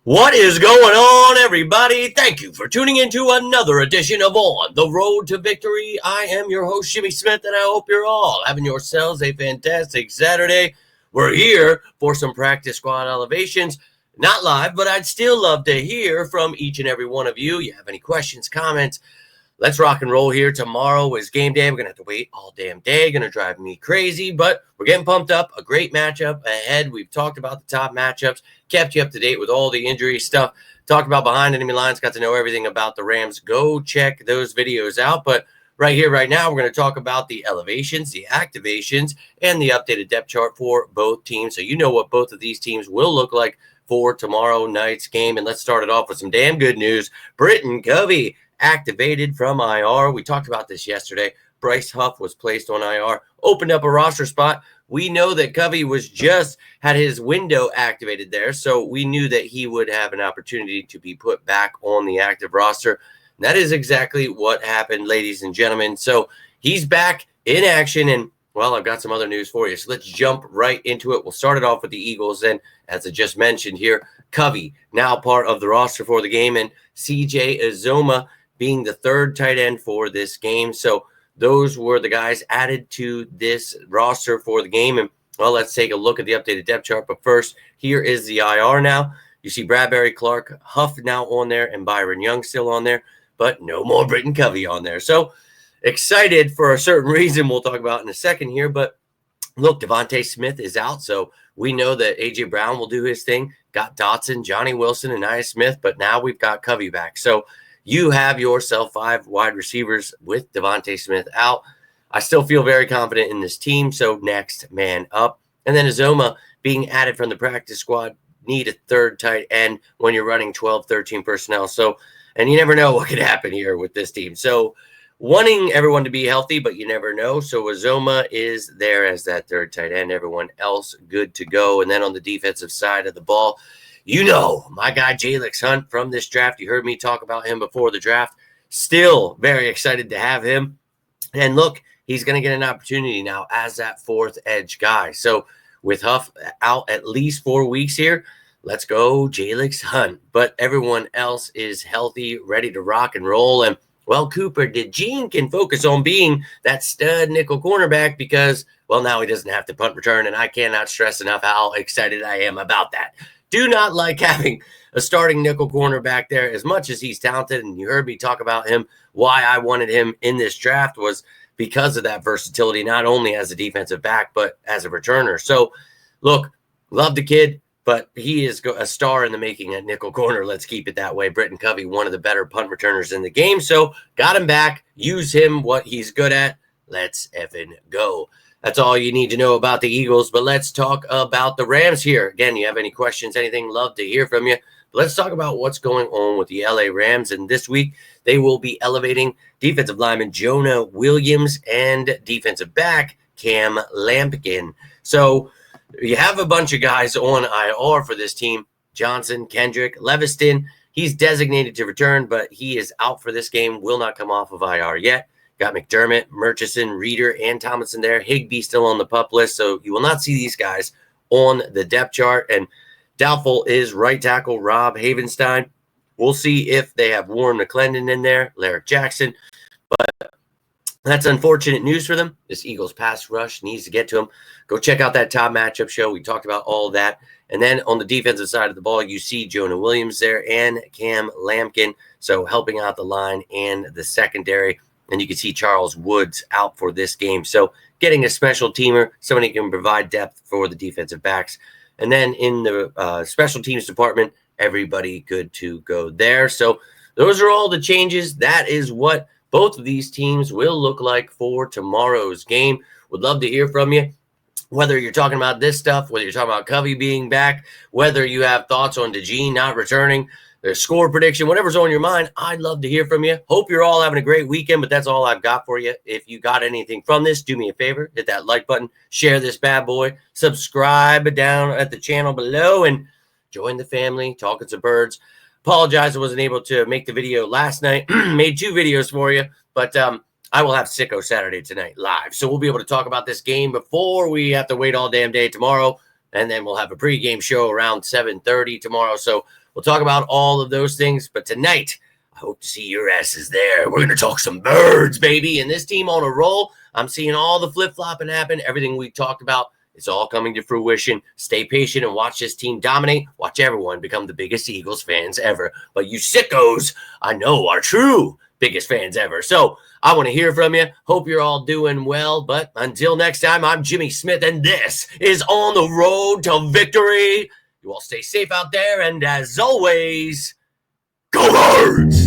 What is going on, everybody? Thank you for tuning into another edition of On the Road to Victory. I am your host, Jimmy Smith, and I hope you're all having yourselves a fantastic Saturday. We're here for some practice squad elevations. Not live, but I'd still love to hear from each and every one of you. You have any questions, comments? Let's rock and roll here. Tomorrow is game day. We're going to have to wait all damn day. Going to drive me crazy, but we're getting pumped up. A great matchup ahead. We've talked about the top matchups, kept you up to date with all the injury stuff, talked about behind enemy lines, got to know everything about the Rams. Go check those videos out. But right here, right now, we're going to talk about the elevations, the activations, and the updated depth chart for both teams. So you know what both of these teams will look like for tomorrow night's game. And let's start it off with some damn good news. Britton Covey activated from IR. We talked about this yesterday. Bryce Huff was placed on IR, opened up a roster spot. We know that Covey was just had his window activated there, so we knew that he would have an opportunity to be put back on the active roster. And that is exactly what happened, ladies and gentlemen. So he's back in action, and well, I've got some other news for you. So let's jump right into it. We'll start it off with the Eagles. And as I just mentioned here, Covey now part of the roster for the game, and CJ Uzomah being the third tight end for this game. So those were the guys added to this roster for the game. And, well, let's take a look at the updated depth chart. But first, here is the IR now. You see Bradbury, Clark, Huff now on there, and Byron Young still on there. But no more Britton Covey on there. So excited for a certain reason we'll talk about in a second here. But look, Devontae Smith is out. So we know that A.J. Brown will do his thing. Got Dotson, Johnny Wilson, and Nia Smith. But now we've got Covey back. So you have yourself 5 wide receivers with Devontae Smith out. I still feel very confident in this team, so next man up. And then Uzomah being added from the practice squad. Need a third tight end when you're running 12, 13 personnel. So, and you never know what could happen here with this team. So wanting everyone to be healthy, but you never know. So Uzomah is there as that third tight end. Everyone else good to go. And then on the defensive side of the ball, you know, my guy, Jalix Hunt from this draft. You heard me talk about him before the draft. Still very excited to have him. And look, he's going to get an opportunity now as that fourth edge guy. So with Huff out at least 4 weeks here, let's go Jalix Hunt. But everyone else is healthy, ready to rock and roll. And, well, Cooper DeJean can focus on being that stud nickel cornerback because, well, now he doesn't have to punt return. And I cannot stress enough how excited I am about that. Do not like having a starting nickel corner back there as much as he's talented. And you heard me talk about him. Why I wanted him in this draft was because of that versatility, not only as a defensive back, but as a returner. So, look, love the kid, but he is a star in the making at nickel corner. Let's keep it that way. Britton Covey, one of the better punt returners in the game. So, got him back. Use him, what he's good at. Let's effing go. That's all you need to know about the Eagles, but let's talk about the Rams here. Again, you have any questions, anything, love to hear from you. But let's talk about what's going on with the LA Rams. And this week, they will be elevating defensive lineman Jonah Williams and defensive back Cam Lampkin. So you have a bunch of guys on IR for this team. Johnson, Kendrick, Leviston. He's designated to return, but he is out for this game, will not come off of IR yet. Got McDermott, Murchison, Reeder, and Tomlinson there. Higbee still on the PUP list, so you will not see these guys on the depth chart. And doubtful is right tackle Rob Havenstein. We'll see if they have Warren McClendon in there, Larrick Jackson. But that's unfortunate news for them. This Eagles pass rush needs to get to them. Go check out that top matchup show. We talked about all that. And then on the defensive side of the ball, you see Jonah Williams there and Cam Lampkin. So helping out the line and the secondary. And you can see Charles Woods out for this game. So getting a special teamer, somebody who can provide depth for the defensive backs. And then in the special teams department, everybody good to go there. So those are all the changes. That is what both of these teams will look like for tomorrow's game. Would love to hear from you. Whether you're talking about this stuff, whether you're talking about Covey being back, whether you have thoughts on DeJean not returning, their score prediction, whatever's on your mind, I'd love to hear from you. Hope you're all having a great weekend, but that's all I've got for you. If you got anything from this, do me a favor, hit that like button, share this bad boy, subscribe down at the channel below, and join the family, talking some birds. Apologize I wasn't able to make the video last night. Made 2 videos for you, but I will have Sicko Saturday tonight live. So we'll be able to talk about this game before we have to wait all damn day tomorrow, and then we'll have a pregame show around 7:30 tomorrow. So We'll talk about all of those things. But tonight, I hope to see your asses there. We're going to talk some birds, baby. And this team on a roll. I'm seeing all the flip-flopping happen. Everything we talked about, it's all coming to fruition. Stay patient and watch this team dominate. Watch everyone become the biggest Eagles fans ever. But you sickos, I know, are true biggest fans ever. So I want to hear from you. Hope you're all doing well. But until next time, I'm Jimmy Smith, and this is On the Road to Victory. You all stay safe out there. And as always, go Birds!